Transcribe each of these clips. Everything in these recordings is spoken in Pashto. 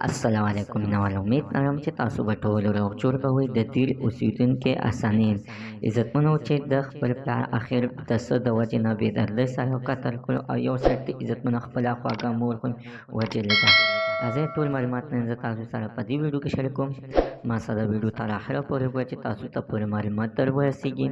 السلام علیکم مینوال امید لرم چې تاسو به ټول روغ جوړ کوئ. د تیر اوسیدونکي اسانین عزتمنو چې د خپل پلار اخر د څه د وجې نه بېدردۍ سره قتل کړو او یو سړي د عزتمنه خپله خواږه مور خو وژلې ده. زه ټول معلومات نن زه تاسو سره په دې ویډیو کې شریک کوم. ما سره ویډیو تر اخره پورې وګورئ چې تاسو ته پوره معلومات در ورسیږي.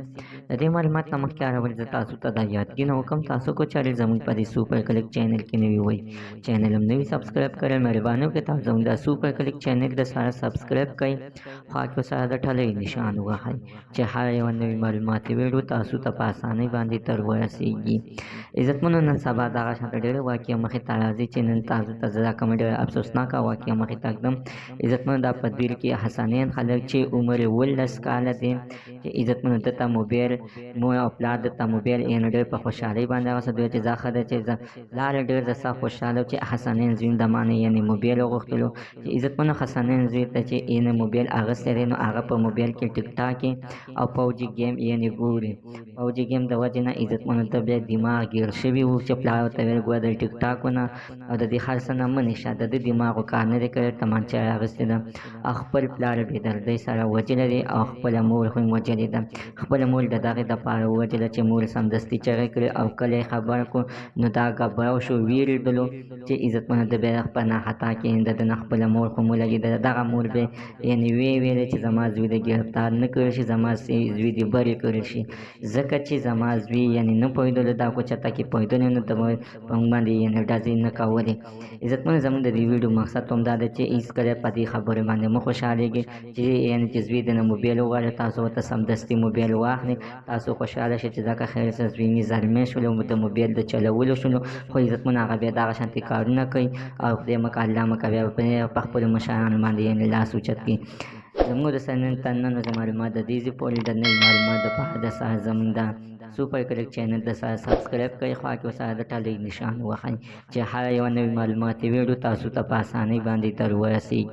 د دې معلومات نه مخکې هر ول زه تاسو ته دا یادګینه وکړم، تاسو کو چارې زموږ په دې سوپر کلیک چینل کې نوي وئ، چینل هم نوي سبسکرایب کړئ. مهرباني وکړئ تاسو زموږ د سوپر کلیک چینل د سره سبسکرایب کړئ، خوا کې سره د ټلۍ نشان ووهئ چې هر یوه نوې معلوماتي ویډیو تاسو ته په اسانۍ باندې در ورسیږي. عزتمنو نن سبا دغه شانته ډېرې واقعه مخې ته راځي چې نن تاسو ته زه دا کومه ډېره افسوسناکه واقعه مخې ته ږدم. عزتمنو دا په دیر کې حسنین خلک چې عمر یې 18 کاله دی چې عزتمنو ده ته موبایل مور او پلار ده ته موبایل یعنې ډېر په خوشحالۍ باندې هغه څه دوی چې دا ښه ده چې زه پلار ډېر زه سخت خوشحاله چې حسنین زوی د ما نه یعنې موبایل وغوښتلو چې عزتمنو حسنین زوی ته چې یعنې موبایل اخیستی دی نو هغه په موبایل کې ټیک ټاک او پوجي گیم یعنې ګوري. پوجي گیم د وجې نه عزتمنو ته بیا دماغ ګیر شوي و چې پلار ورته ویل ګوره د ټیک ټاکونه او د دې هر څه نه منې شه، د ده دماغو کار نه دی کړی، تمانچه یې اخیستې ده او خپل پلار بېدردۍ سره وژلی دی او خپله مور خو یې وژلې ده. خپله مور د دغې دپاره ووژله چې مور سمدستي چغې کړې او کله یې خبره کړو نو دا ګبراو شو، ویرېدلو چې عزتمنو ده بیا په ناخطا کې د ده نه خپله مور خو ولګېده. دغه مور بیا یعنې ویلې چې زما زوی د ګرفتار نه کړی شي، زما زوی دې برې کړی شي، ځکه چې زما زوی یعنې نه پوهېدلو دا کوچته کې پوهېدلی نو ته په موږ باندې یعنې ډزې نه کولې. عزتمنو زموږ د دې ویډیو مقصد هم دا ده چې هېڅکله په دې خبرې باندې مه خوشحالېږئ چې یعنې چې زوی دې نه موبایل وغواړي تاسو ورته سمدستي موبایل واخلئ، تاسو خوشحاله شئ چې ځکه خیر څه زوی مې زلمی شولو د موبایل د چلولو شولو، خو عزتمنو هغه بیا دغه شانتې کارونه کوي او خدای مکه الله مکه بیا په خپلو مشرانو باندې یعنې لاس اوچت کړي. زموږ د نن تر ننه معلومات د دې ځای پورې د نوي معلومات دپاره د سره زموږ د سوپر کلیک چینل د سره سبسکرایب کړئ، خوا کې ورسره د ټلۍ نشان ووهئ چې هره یوه نوې معلوماتي ویډیو تاسو ته په اسانۍ باندې در ورسیږي.